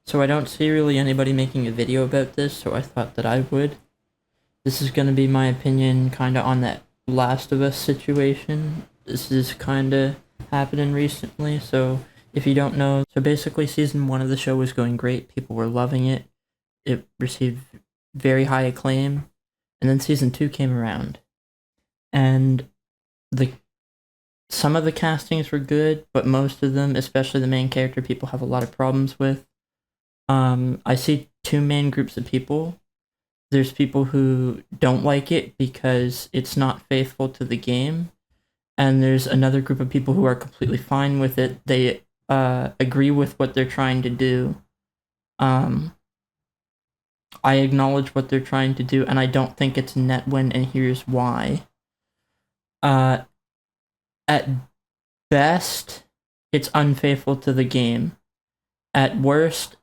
So I don't see really anybody making a video about this, so I thought that I would. This is gonna be my opinion kinda on that Last of Us situation. This is kinda happening recently, so if you don't know, so basically season 1 of the show was going great, people were loving it, it received very high acclaim, and then season 2 came around. And some of the castings were good, but most of them, especially the main character, people have a lot of problems with. I see two main groups of people. There's people who don't like it because it's not faithful to the game, and there's another group of people who are completely fine with it. They agree with what they're trying to do. I acknowledge what they're trying to do, and I don't think it's a net win, and here's why. At best, it's unfaithful to the game. At worst,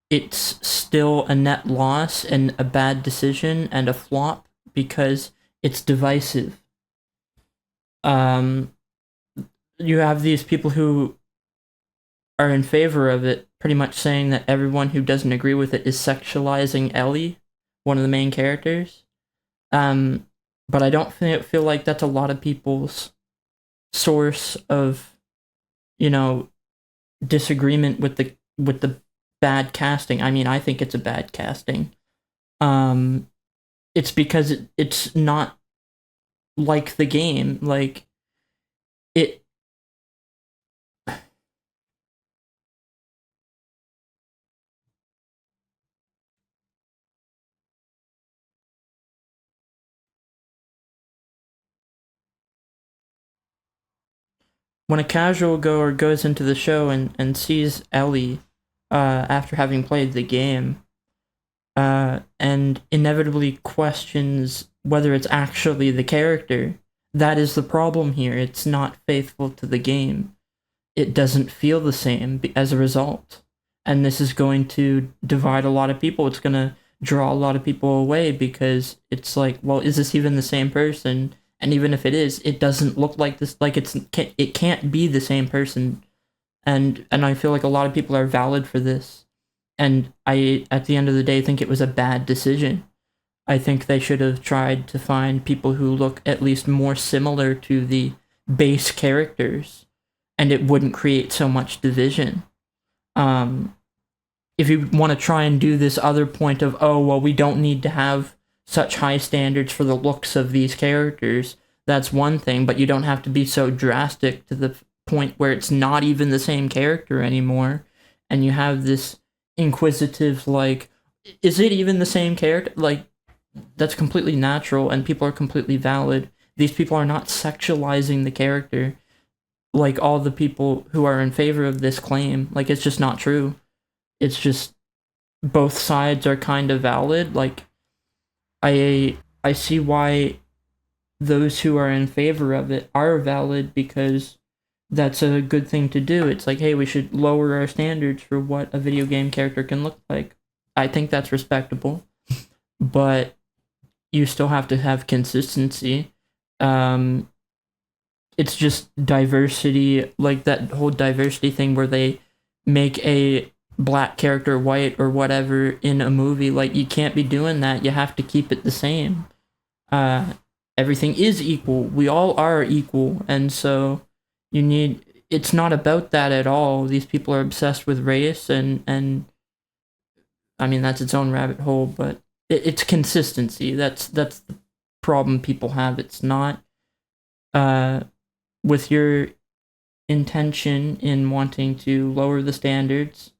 it's still a net loss and a bad decision and a flop because it's divisive. You have these people who are in favor of it, pretty much saying that everyone who doesn't agree with it is sexualizing Ellie, one of the main characters. But I don't feel like that's a lot of people's source of, disagreement with the bad casting. I mean, I think it's a bad casting. It's because it's not like the game. Like, it... When a casual goer goes into the show and sees Ellie after having played the game, and inevitably questions whether it's actually the character, that is the problem here. It's not faithful to the game. It doesn't feel the same as a result. And this is going to divide a lot of people. It's going to draw a lot of people away because it's like, well, is this even the same person? And even if it is, it doesn't look like this. Like it can't be the same person. And I feel like a lot of people are valid for this. And I, at the end of the day, think it was a bad decision. I think they should have tried to find people who look at least more similar to the base characters, and it wouldn't create so much division. If you want to try and do this other point of, oh, well, we don't need to have such high standards for the looks of these characters, that's one thing, but you don't have to be so drastic to the point where it's not even the same character anymore, and you have this inquisitive, like, is it even the same character? Like, that's completely natural, and people are completely valid. These people are not sexualizing the character like all the people who are in favor of this claim. Like, it's just not true. It's just both sides are kind of valid. Like, I see why those who are in favor of it are valid, because that's a good thing to do. It's like, hey, we should lower our standards for what a video game character can look like. I think that's respectable, but you still have to have consistency. It's just diversity, like that whole diversity thing where they make a black character white or whatever in a movie. Like, you can't be doing that. You have to keep it the same. Everything is equal. We all are equal, and so it's not about that at all. These people are obsessed with race, and I mean, that's its own rabbit hole, but it's consistency. That's the problem people have. It's not with your intention in wanting to lower the standards.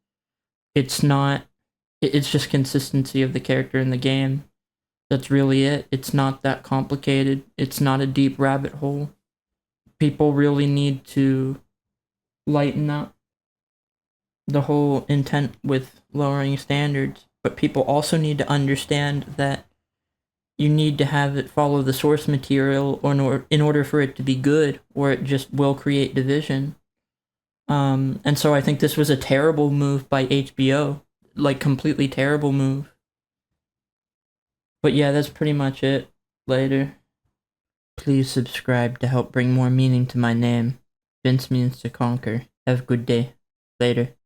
It's just consistency of the character in the game. That's really it. It's not that complicated. It's not a deep rabbit hole. People really need to lighten up the whole intent with lowering standards, but people also need to understand that you need to have it follow the source material in order for it to be good, or it just will create division. And so I think this was a terrible move by HBO, like, completely terrible move. But yeah, that's pretty much it. Later. Please subscribe to help bring more meaning to my name. Vince means to conquer. Have a good day. Later.